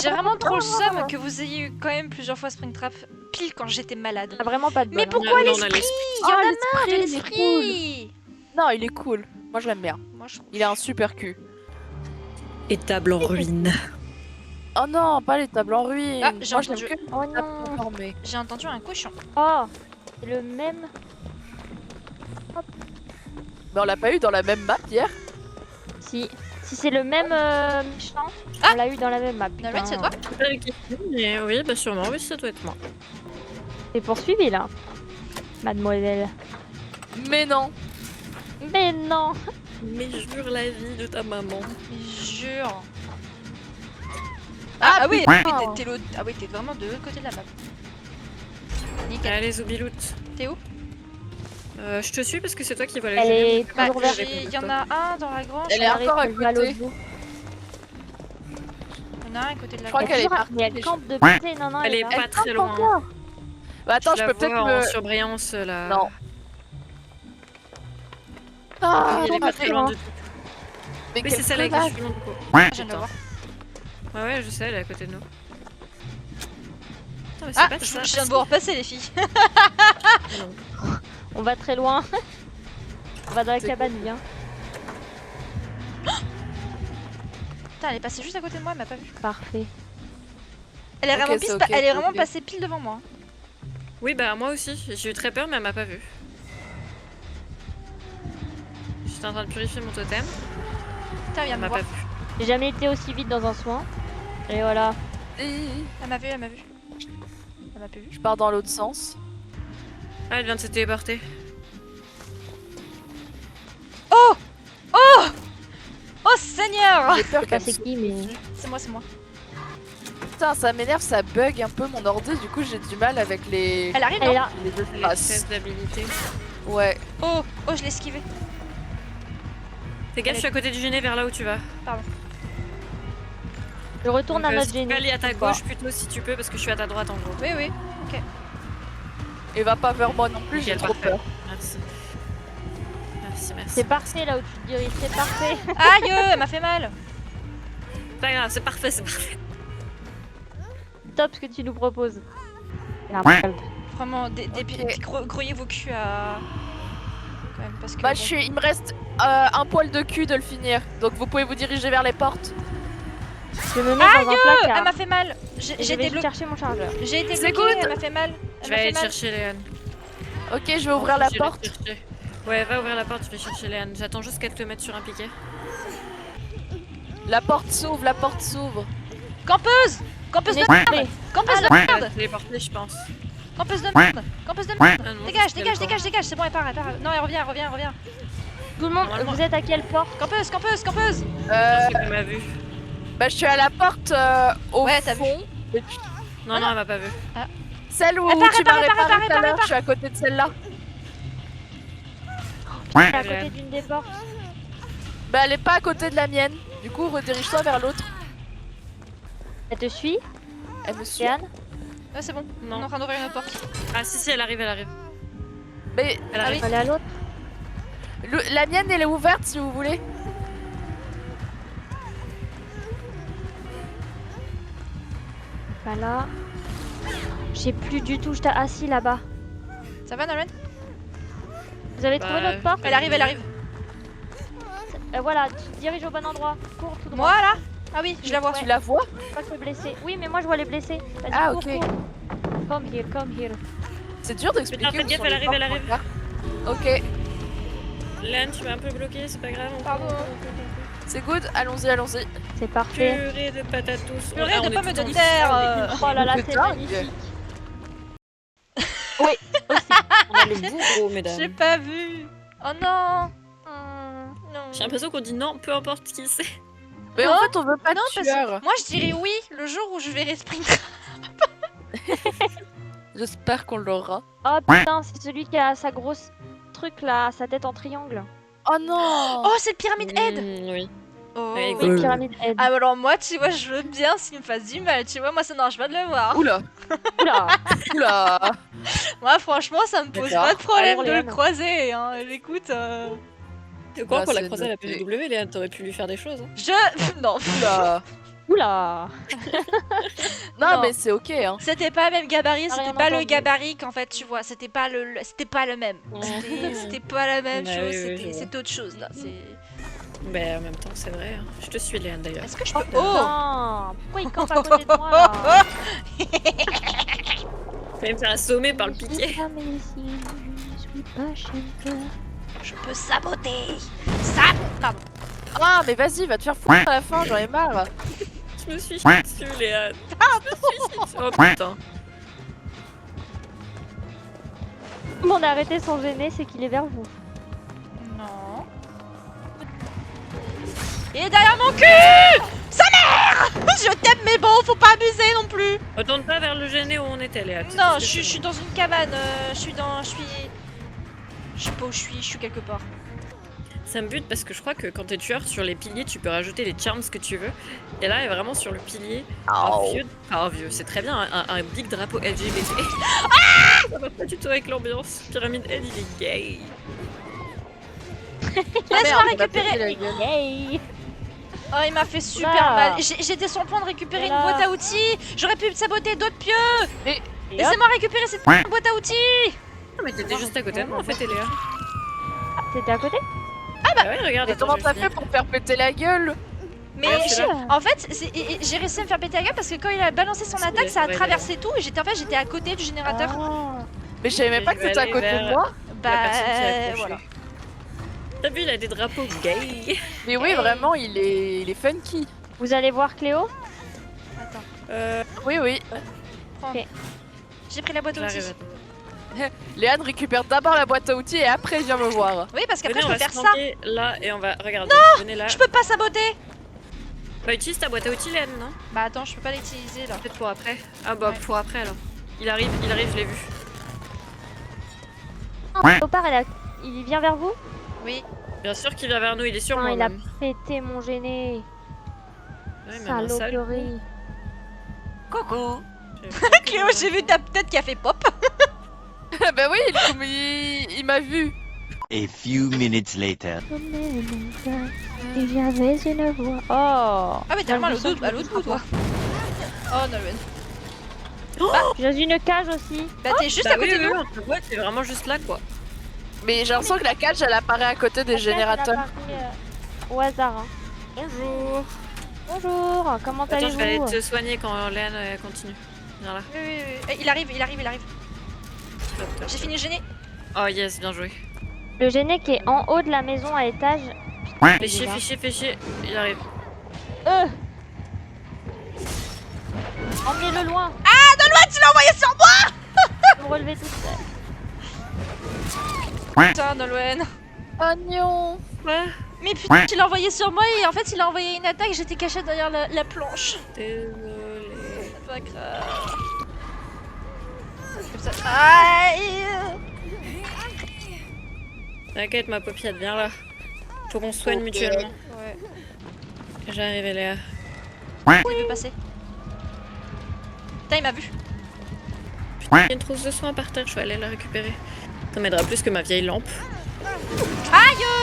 J'ai vraiment trop le seum que vous ayez eu quand même plusieurs fois Springtrap pile quand j'étais malade. Ah, vraiment pas de Mais bol, pourquoi Non, on a l'esprit? l'esprit. Il y en a Ah, marre de l'esprit, il est l'esprit. Non, il est cool. Moi, je l'aime bien. Moi je trouve. Il a un super cul. Étable en ruine. Oh non, pas les tables en ruine. Ah, j'ai Moi, je entendu. l'aime que Oh les tables non. transformées. J'ai entendu un cochon. Oh, c'est le même. Mais on l'a pas eu dans la même map hier. Si c'est le même méchant, Ah on l'a eu dans la même map. Nolwenn, c'est putain. toi? Mais oui, bah sûrement, oui, ça doit être moi. T'es poursuivi là, mademoiselle. Mais non. Mais non. Mais jure la vie de ta maman. Mais jure. Ah oui, putain. t'es l'autre. Ah oui, t'es vraiment de l'autre côté de la map. Nickel. Allez, Zoubilout. T'es où? Je te suis parce que c'est toi qui vas Elle aller. est Bah, toujours vers. il y en a un dans la grange. Elle est J'arrive, encore à je vais à côté. l'autre bout. Il y en a un à côté de la Je crois grange. qu'elle est Toujours- partie. Mais elle campe de côté, non, non. Elle est là. pas très loin. encore. Bah attends, je la peux peut-être vois me. en surbrillance là. Non. Ah, Elle est pas c'est très loin loin. du tout. mais Oui, quel c'est celle avec connard. les cheveux longs du coup. Je viens de le voir. Ouais, ouais, je sais, elle est à côté de nous. Attends, mais c'est Ah, pas je ça. viens de vous repasser les filles. On va très loin. On va dans la C'est cabane, viens. Putain, elle est passée juste à côté de moi, elle m'a pas vu. Parfait. Elle est Ok, vraiment, c'est ok, elle est c'est vraiment ok. passée pile devant moi. Oui, bah moi aussi. J'ai eu très peur, mais elle m'a pas vu. J'étais en train de purifier mon totem. Putain, viens Elle me m'a voir. pas vu. J'ai jamais été aussi vite dans un soin. Et voilà. Elle m'a vu, elle m'a vu. Elle m'a pas vu. Je pars dans l'autre sens. Ah, elle vient de se téléporter. Oh Oh Oh Seigneur. J'ai peur Je sais pas qu'elle c'est qui, mais. C'est moi, c'est moi. Putain, ça m'énerve, ça bug un peu mon ordi, du coup j'ai du mal avec les, Elle arrive, Elle est non? là. les deux Les traces. tests d'habilité. Ouais. Oh Oh, je l'ai esquivé. Fais gaffe, je suis à côté du Géné vers là où tu vas. Je retourne à Donc, notre si tu peux génie. aller à ta Ou pas. gauche plutôt si tu peux, parce que je suis à ta droite en gros. Oui, oui. Et va pas vers moi non plus, j'ai Nickel, trop parfait. peur. Merci. Merci, merci. C'est parfait là où tu te diriges, c'est parfait. Aïe, elle m'a fait mal. Pas grave, c'est parfait, c'est parfait. Top ce que tu nous proposes. La merde. Vraiment, Ok. grouillez vos culs à... Quand même, parce que... Bah, bon. il me reste un poil de cul de le finir, donc vous pouvez vous diriger vers les portes. Je me mets dans un Elle placard. m'a fait mal. Et J'ai je été vais bloquée. chercher mon chargeur. J'ai été C'est bloquée, good. elle m'a fait mal. Je Elle vais m'a fait aller mal. chercher Léane. Ok, je vais ouvrir la Je vais porte. chercher. Ouais, va ouvrir la porte, je vais chercher Léane. J'attends juste qu'elle te mette sur un piquet. La porte s'ouvre, la porte s'ouvre. Campeuse. Campeuse de Venez merde. Campeuse de Elle merde. va téléporter, je pense. Campeuse de merde. Campeuse de merde. Ah non, Dégage, je dégage, sais pas. dégage, dégage. C'est bon, elle part, elle part. Non, elle revient, elle revient, elle revient. Tout le monde, Normalement. vous êtes à quelle porte? Campeuse, campeuse, campeuse. Je sais qu'elle m'a vu. Bah, je suis à la porte au Ouais, t'as vu. fond. Et Non, non, elle m'a pas vu. celle où Répare, tu m'as répare, réparé répare, tout à l'heure, répare. je suis à côté de celle-là. Je suis à côté d'une des portes. Bah, elle est pas à côté de la mienne. Du coup, redirige-toi vers l'autre. Elle te suit, Elle me suit. Yann? Ouais, c'est bon. Non. On est en train d'ouvrir une autre porte. Ah, si, si, elle arrive, elle arrive. Mais Elle Ah arrive. Elle est à l'autre. la mienne, elle est ouverte si vous voulez. Pas là. J'ai plus du tout, je t'ai assis là-bas. Ça va, Nolwenn? Vous avez trouvé Bah, notre porte? Elle arrive, elle arrive. Voilà, tu te diriges au bon endroit. Cours tout droit. Moi, là? Ah oui, je la vois. Tu la vois? Pas que les blessés. Oui, mais moi je vois les blessés. Vas-y, Ah, cours, ok. cours. Come here, come here. C'est dur d'expliquer. Putain, faites où gaffe, sont elle les arrive, elle portes, arrive. moi. Ok, Léane, tu m'as un peu bloqué, c'est pas grave. Pardon. c'est good. Allons-y, allons-y. C'est parfait. Purée de patates douces. Purée Ah, de on est pommes tout de en terre. Oh là là, C'est c'est dingue. magnifique. On a le bourreau, mesdames. J'ai pas vu. Oh non. Non. J'ai l'impression qu'on dit non, peu importe qui c'est. Mais Non, en fait, on veut pas non, de parce tueur. Moi, je dirais oui le jour où je verrai Springtrap. J'espère qu'on l'aura. Oh putain, c'est celui qui a sa grosse truc là, sa tête en triangle. Oh non. Oh, c'est le pyramide Head. Oui. Oh. Ouais, Oui, exact. pyramide head. Ah, alors moi, tu vois, je veux bien s'il me fasse du mal. Tu vois, moi, ça n'arrange pas de le voir. Oula. Oula. Oula. Moi, franchement, ça me pose D'accord. pas de problème Alors, de le Léane. croiser. Hein. Écoute, C'est quoi Bah, pour la c'est croiser à la noté. PW, Léane, t'aurais pu lui faire des choses. Hein. je. Non. Oula. Oula. Non, Non. mais c'est ok, hein. C'était pas le même gabarit, T'as c'était rien pas le entendu. gabarit qu'en fait, tu vois, c'était pas le même. C'était pas la même Bah chose, oui, oui, je vois. c'était autre chose là. Bah en même temps, c'est vrai. hein. Je te suis, Léane, d'ailleurs. Est-ce que je peux. Oh Oh putain, pourquoi il campe à côté de moi là? Tu vas me faire assommer par le piquet. Je suis pas chanteur. Je peux saboter. Ça. Pardon. Ah, mais vas-y, va te faire foutre à la fin, j'en ai marre. Je me suis chiée dessus, Léane. Je me suis chiée dessus. Oh putain. Tout le monde a arrêté sans gêner, c'est qu'il est vers vous. Non. Il est derrière mon cul. Sa mère. Je t'aime, mais bon, faut pas abuser non plus. Retourne pas vers le gêné où on était, Léane. c'est Non, tout ce que je suis dans une cabane. Je sais pas où je suis quelque part. Ça me bute parce que je crois que quand t'es tueur sur les piliers, tu peux rajouter les charms que tu veux. Et là, elle est vraiment sur le pilier. Un vieux, c'est très bien, un big drapeau LGBT. Ça va pas du tout avec l'ambiance. Pyramide Head, il est gay. Laisse-moi merde, il m'a récupérer. pété la gueule. Yay. Oh, il m'a fait super Là. mal. J'étais sur le point de récupérer une Là. boîte à outils. J'aurais pu saboter d'autres pieux. Et hop. Laissez-moi récupérer cette boîte à outils. Non, mais t'étais juste à côté de moi en fait, Eléa. Ah, t'étais à côté? Ah ouais, regarde, Et attends, comment je t'as vais fait finir. pour me faire péter la gueule? Mais Ouais, c'est là. en fait, j'ai réussi à me faire péter la gueule parce que quand il a balancé son C'est attaque, ça a vrai, traversé tout et j'étais à côté du générateur. Ah. Mais je savais même pas que Je vais t'étais à aller côté de vers- moi. Bah La personne qui a accroché. voilà. T'as vu, il a des drapeaux gay. Mais oui, Hey. vraiment, il est funky. Vous allez voir Cléo? Attends, Oui, oui. prends. Ok. J'ai pris la boîte à outils. J'arrive. Léane récupère d'abord la boîte à outils et après vient me voir. Oui, parce qu'après Venez, je on peux va faire se ça. planquer là et on va. Regarde, venez là. Je peux pas saboter. Bah, utilise ta boîte à outils, Léane, non? Bah attends, je peux pas l'utiliser là. Peut-être pour après. Ah bah, Ouais. pour après alors. Il arrive, je l'ai vu. Léopard, il vient vers vous? Oui. Bien sûr qu'il vient vers nous, il est sur Putain, moi. il a même. pété mon gêné. Ouais, même un sale Saloperie. Coucou. coup. Cléo, j'ai vu ta tête qui a fait pop. Bah oui, il m'a vu. A few minutes later. Et j'avais une voix. Oh! Ah mais t'es vraiment à l'autre bout toi. Oh Nolwenn. Je suis une cage aussi. Bah t'es juste Bah à côté oui, de oui, nous. on te voit, t'es vraiment juste là quoi. Mais j'ai l'impression que la cage elle apparaît à côté des La cage, elle a générateurs. apparu, au hasard. Hein. Bonjour. Bonjour, comment Attends, je vais aller allez-vous? te soigner quand Léane continue. Viens là. Oui, oui, oui. Il arrive. Top, top, J'ai top. fini le gêné. Oh yes, bien joué. Le gêné qui est en haut de la maison à étage. Fais chier, Déjà. fais chier. Il arrive. Emmenez-le loin. Tu l'as envoyé sur moi. Vous me relevez tout seul. Putain Nolwenn. Oignon. Ouais. Mais putain, tu l'as envoyé sur moi et en fait il a envoyé une attaque, j'étais cachée derrière la planche. Désolé. C'est pas grave. Comme ça. Aïe. T'inquiète, ma paupiette, viens là. Faut qu'on se soigne Ok. mutuellement. Ouais. J'arrive, Léa. Il veut passer. Putain, il m'a vu. Il y a une trousse de soins par terre, je vais aller la récupérer. Ça m'aidera plus que ma vieille lampe.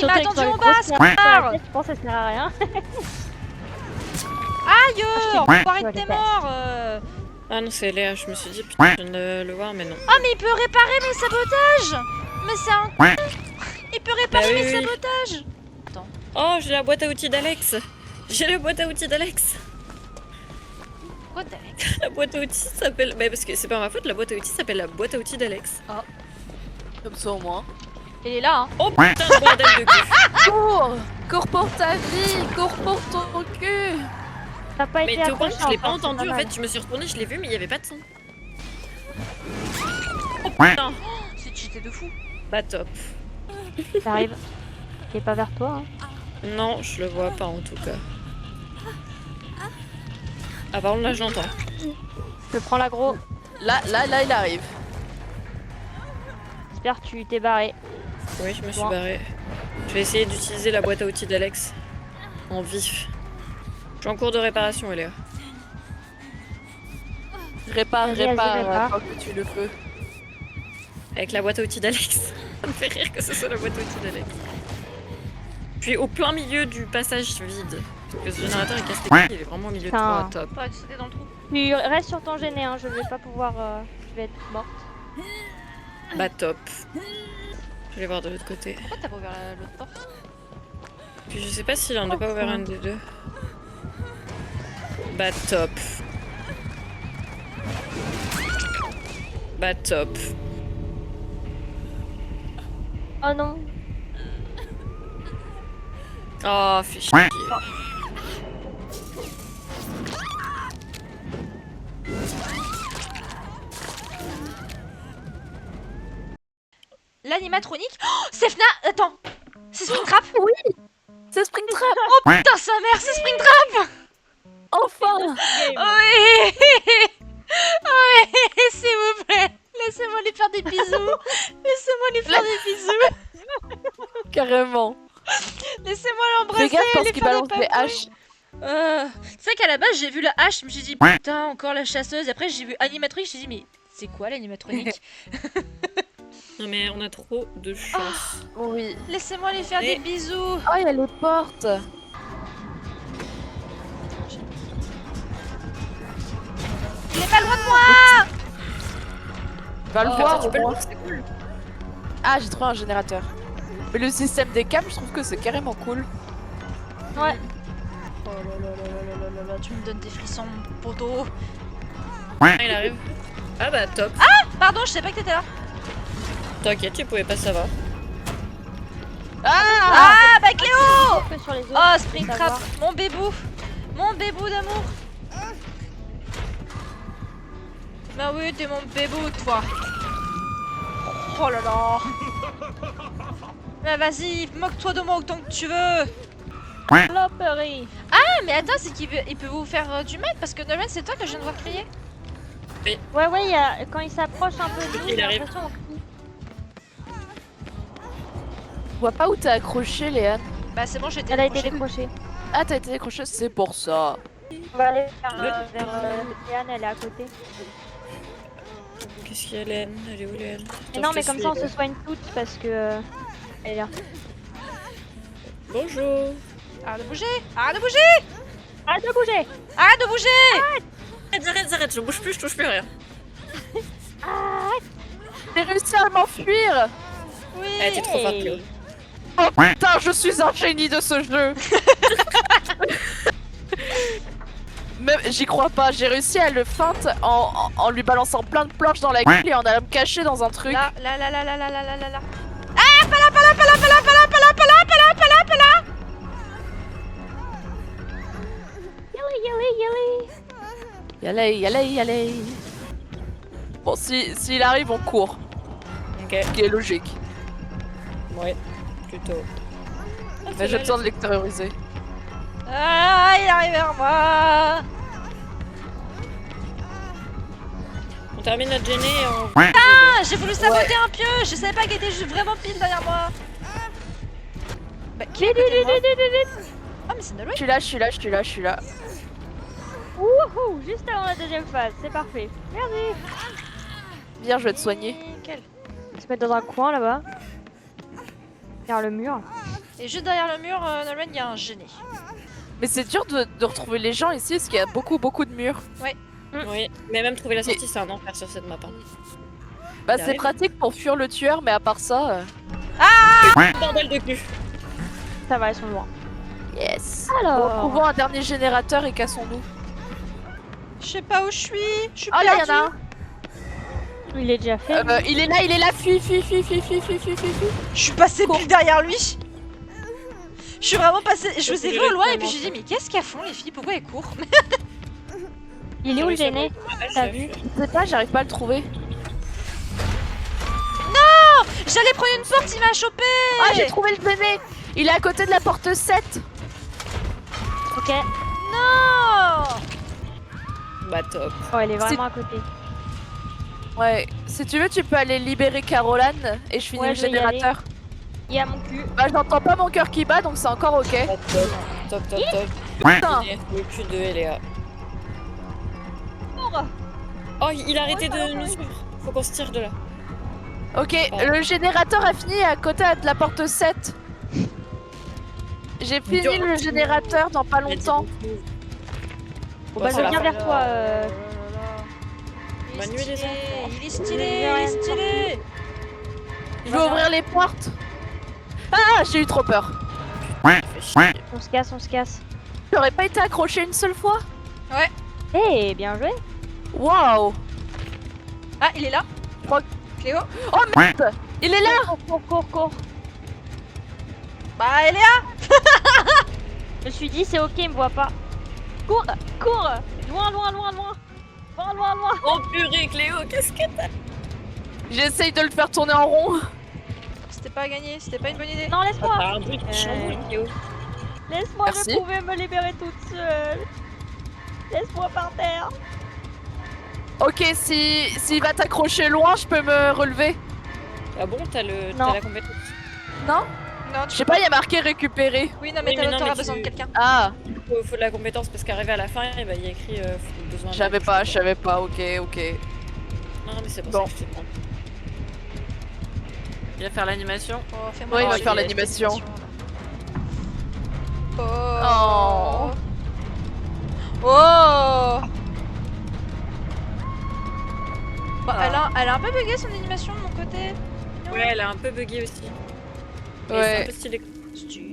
Il m'a Surtout attendu avec en ton bas, gros ce serre- connard. Je pense que ça sert à rien. Aïe. Enfoiré de Ouais, tes les morts. Ah non, c'est Léa, je me suis dit, putain, je viens de le voir, mais non. Ah mais il peut réparer mes sabotages. Mais c'est un... Il peut réparer Bah oui, mes oui. sabotages. Oh, j'ai la boîte à outils d'Alex. J'ai la boîte à outils d'Alex. Quoi t'as... La boîte à outils s'appelle... Bah parce que c'est pas ma faute, la boîte à outils s'appelle la boîte à outils d'Alex. Comme ça au moins. Il est là, hein. Oh putain de bordel de cul. Cours. Cours pour ta vie. Cours pour ton cul. T'as pas Mais été t'es au courant que je l'ai pas accroché encore, entendu, c'est en pas fait, je me suis retournée, je l'ai vu, mais il y avait pas de son. Oh putain. C'est cheaté de fou. Bah top. mal. T'arrives. Il est pas vers toi. Hein. Non, je le vois pas en tout cas. Ah par contre là je l'entends. Je prends l'aggro. Là, il arrive. J'espère que tu t'es barré. Oui, je me suis Bon. barrée. Je vais essayer d'utiliser la boîte à outils d'Alex en vif. Je suis en cours de réparation, Eléa. Répare, Vas-y, répare. répare. Tant que tu le peux. Avec la boîte à outils d'Alex. Ça me fait rire que ce soit la boîte à outils d'Alex. Je suis au plein milieu du passage vide. Parce que ce générateur il casse les couilles, il est vraiment au milieu de Putain. toi, top. Ouais, c'était dans le trou. Tu restes sur ton gêné, hein, je vais pas pouvoir. Je vais être morte. Bah top. Je vais voir de l'autre côté. Pourquoi t'as pas ouvert l'autre porte? Puis je sais pas s'il en a pas ouvert un des deux. Bah top. Bah top. Oh non. Oh, fais chier. L'animatronique. Oh, c'est FNA. Attends. C'est Springtrap. Oui, c'est Springtrap. Putain, sa mère, c'est Springtrap. Enfin. Oui. Oui, s'il vous plaît. Laissez-moi lui faire des bisous. Laissez-moi lui faire des bisous. Carrément. Laissez-moi l'embrasser. Fais gaffe parce lui qu'il faire balance des haches. C'est vrai qu'à la base j'ai vu la hache, je me suis dit putain encore la chasseuse, et après j'ai vu animatronique, je me suis dit mais c'est quoi l'animatronique? Non mais on a trop de chance. Oui. Laissez-moi lui faire Et- des bisous. Oh, il y a les portes. Il est pas loin de moi. Va le Oh, voir tu au peux le moins. voir, c'est cool. Ah, j'ai trouvé un générateur. Mais le système des câbles, je trouve que c'est carrément cool. Ouais. Oh là là là là là là là, tu me donnes des frissons, poteau. Ah, il arrive. Ah bah top. Pardon, je sais pas que t'étais là. T'inquiète, tu pouvais pas savoir. Ah bah Cléo. Que sur les autres. Oh Springtrap, savoir. mon bébou d'amour. Bah oui, t'es mon bébou toi. Oh là là. Bah vas-y, moque-toi de moi autant que tu veux. Loperie. Ah mais attends, c'est qu'il peut vous faire du mal parce que Nolan c'est toi que je viens de voir crier. Ouais, ouais, quand il s'approche un peu de nous, Il j'ai arrive. l'impression qu'on crie. Je vois pas où t'es accroché, Léane. Bah c'est bon, j'ai été Elle a été décrochée. décrochée. Ah, t'as été décroché, c'est pour ça. On va aller vers Léane, elle est à côté. Qu'est-ce qu'il y a, Laine? Elle est où, Laine? Mais Attends, non, je mais te comme suis, ça on Laine. se soigne toutes parce que. Elle est là. Bonjour. Arrête de bouger. Arrête de bouger. Arrête de bouger. Arrête de bouger. Arrête, je bouge plus, je touche plus rien. J'ai réussi à m'enfuir. Oui. Elle était trop forte, Cléo. Oh putain, je suis un génie de ce jeu. Même, j'y crois pas, j'ai réussi à le feinte en lui balançant plein de planches dans la gueule et en allant me cacher dans un truc. Là. Ah, pas là. Yallez. Bon, s'il arrive, on court. Ok, Ce qui est logique. ouais, plutôt. Mais j'ai besoin de l'extérioriser. Ah, il arrive vers moi. On termine notre gênée et on... Ah, j'ai voulu saboter un pieu. Je savais pas qu'il était juste vraiment pile derrière moi. Bah, qui est à côté de moi? Ah, mais c'est Nolwenn. Je suis là. Wouhou, juste avant la deuxième phase, c'est parfait. Merci. Viens, je vais te soigner. Nickel. On va se mettre dans un coin là-bas. Vers le mur. Et juste derrière le mur, Nolwenn, il y a un gêné. Mais c'est dur de retrouver les gens ici parce qu'il y a beaucoup de murs. Oui, mais même trouver la sortie, c'est un enfer sur cette map. Hein. Bah, Il c'est arrive. pratique pour fuir le tueur, mais à part ça. Bordel de cul. Ça va, ils sont loin. Yes. Alors. Trouvons un dernier générateur et cassons-nous. Je sais pas où je suis. Je suis Oh là, perdue. il y en a un. Il est déjà fait. Il est là, fuis. Je suis passée Cours. pile derrière lui. Je suis vraiment passée. Je vous ai vu au loin et puis Exactement. j'ai dit mais qu'est-ce qu'elles font les filles? Pourquoi elles courent? Il est où le gêné? T'as vu? Je sais pas, j'arrive pas à le trouver. J'allais prendre une porte, il m'a chopé. Ah, j'ai trouvé le gêné. Il est à côté de la porte 7. Ok. Non. Bah top. Oh, elle est vraiment à côté. Ouais, si tu veux, tu peux aller libérer Caroline et je finis Ouais, le je vais y générateur. Il y a mon cul. Bah, j'entends pas mon cœur qui bat donc c'est encore ok. Bah, top. Putain. Le cul de Eléa. Cours. Oh, il a arrêté de nous suivre. Faut qu'on se tire de là. Ok, le générateur a fini à côté de la porte 7. J'ai fini le générateur dans pas longtemps. Bon, bah, je viens vers toi. Il Bonne est nuit, les stylé, enfants. il est stylé, il est stylé. Je vais ouvrir les portes. Ah, j'ai eu trop peur. Fais chier. On se casse, on se casse. J'aurais pas été accroché une seule fois. Eh, bien joué. Waouh. Ah, il est là. Je crois Cléo. Oh merde. Il est là. Cours. Bah, elle est là. Je me suis dit, c'est ok, il me voit pas. Cours. Loin. Oh purée, Cléo, qu'est-ce que t'as? J'essaye de le faire tourner en rond. C'était pas gagné, c'était pas une bonne idée. Non, laisse-moi. T'as un bruit de chambouille, Cléo. Laisse-moi, Merci. je pouvais me libérer toute seule. Laisse-moi par terre. Ok, s'il va t'accrocher loin, je peux me relever. Ah bon, t'as Non. la compétence? Non? Non, Je tu sais pas, il y a marqué récupérer. Oui, non, mais Oui, mais non, t'auras mais besoin tu- de quelqu'un. Ah, Faut de la compétence parce qu'arrivé à la fin, il y a écrit besoin je d'un- savais pas, ok. Non, mais c'est pour Bon. ça que je te demande. Il va faire l'animation. Oh, fais-moi Ouais, il va chier, faire cette l'animation. Oh. Oh. Bah, Ah. elle a un peu bugué son animation de mon côté. Ouais, elle a un peu bugué aussi. Mais Ouais. c'est un peu stylé. Stylé.